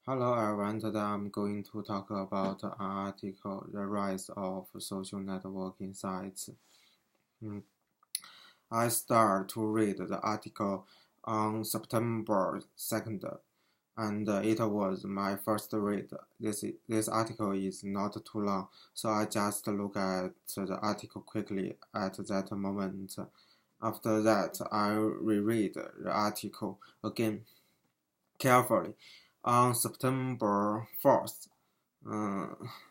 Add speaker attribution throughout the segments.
Speaker 1: Hello everyone, today I'm going to talk about an article, The Rise of Social Networking Sites. I started to read the article on September 2nd, and it was my first read. This article is not too long, so I just look at the article quickly at that moment. After that, I reread the article again carefully. On September 4th, uh,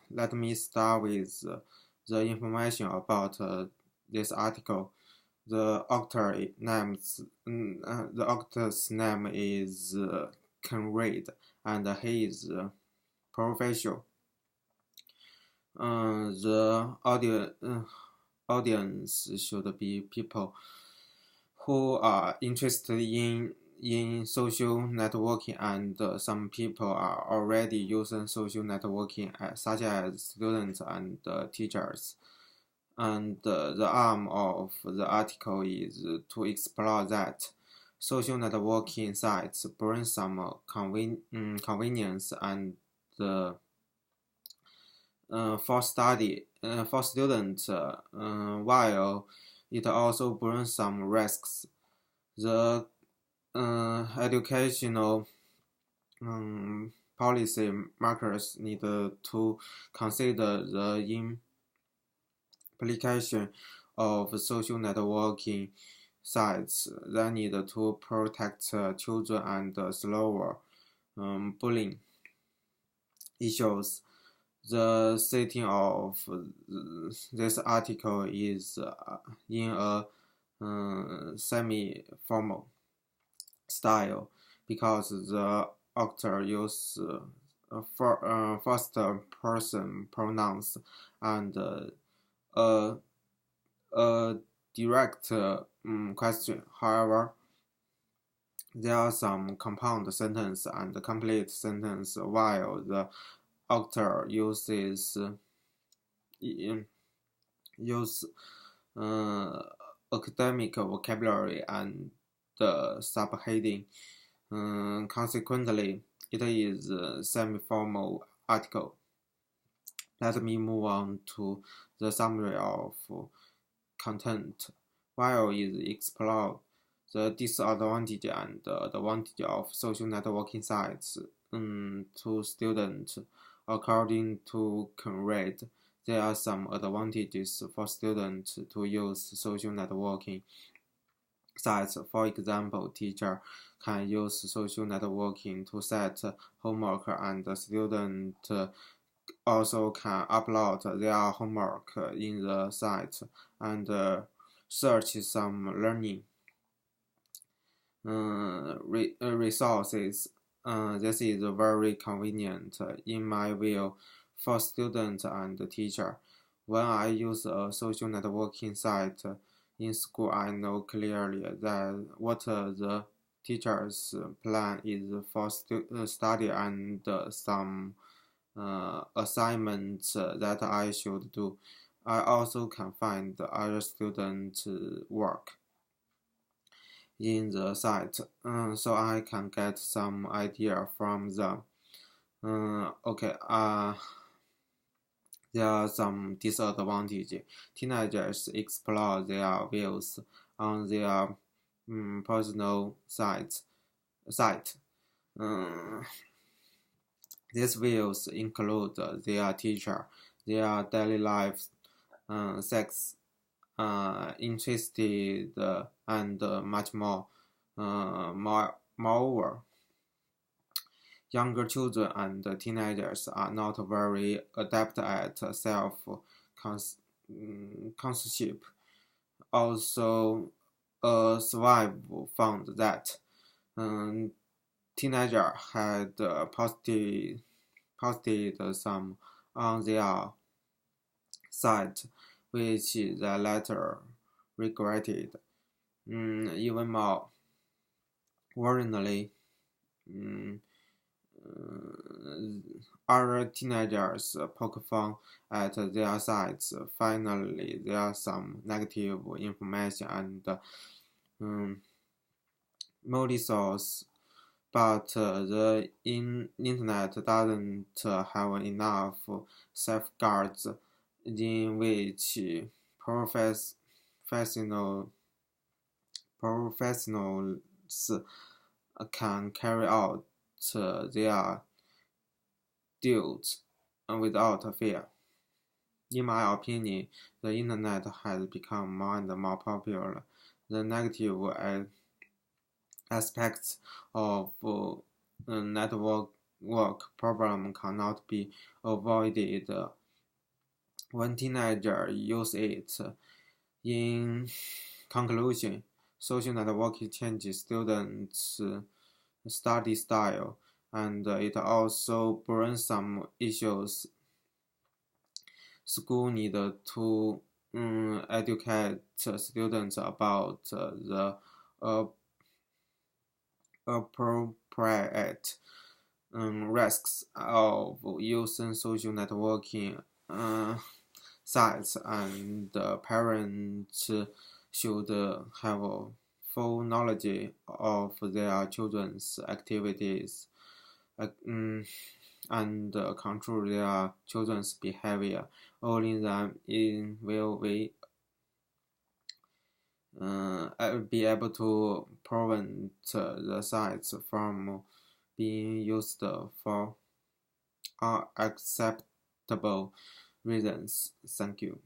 Speaker 1: let me start with the information about this article. The author's name is Conrad, and he is professional. The audience should be people who are interested in social networking, and some people are already using social networking, such as students and teachers. And the aim of the article is to explore that social networking sites bring some convenience and for students, while it also brings some risks. The educational policy makers need to consider the implication of social networking sites. They need to protect children and slower bullying issues. The setting of this article is in a semi-formal style because the author uses first-person pronouns and a direct question. However, there are some compound sentence and complete sentence, while the author uses academic vocabulary and subheading. Consequently, it is a semi-formal article. Let me move on to the summary of content. While it explores the disadvantage and advantage of social networking sites to students, according to Conrad, there are some advantages for students to use social networking sites. For example, teacher can use social networking to set homework, and the student also can upload their homework in the site and search some learning resources. This is very convenient, in my view, for students and teacher. When I use a social networking site in school, I know clearly that what the teacher's plan is for study and some assignments that I should do. I also can find other students' work in the site, so I can get some idea from them. There are some disadvantages. Teenagers explore their views on their personal site. These views include their teacher, their daily lives, sex, interested, and much more. Moreover, younger children and teenagers are not very adept at self-censorship. Also, a survey found that teenagers had posted some on their site, which they later regretted. Even more worryingly, other teenagers poke fun at their sites. Finally, there are some negative information and malicious but the internet doesn't have enough safeguards in which professionals can carry out their duties without fear. In my opinion, the internet has become more and more popular. The negative aspects of network problem cannot be avoided when teenagers use it. In conclusion, social networking changes students' study style, and it also brings some issues. School need to educate students about the appropriate risks of using social networking sites, and parents should have full knowledge of their children's activities and control their children's behavior. Only then will we be able to prevent the sites from being used for unacceptable reasons. Thank you.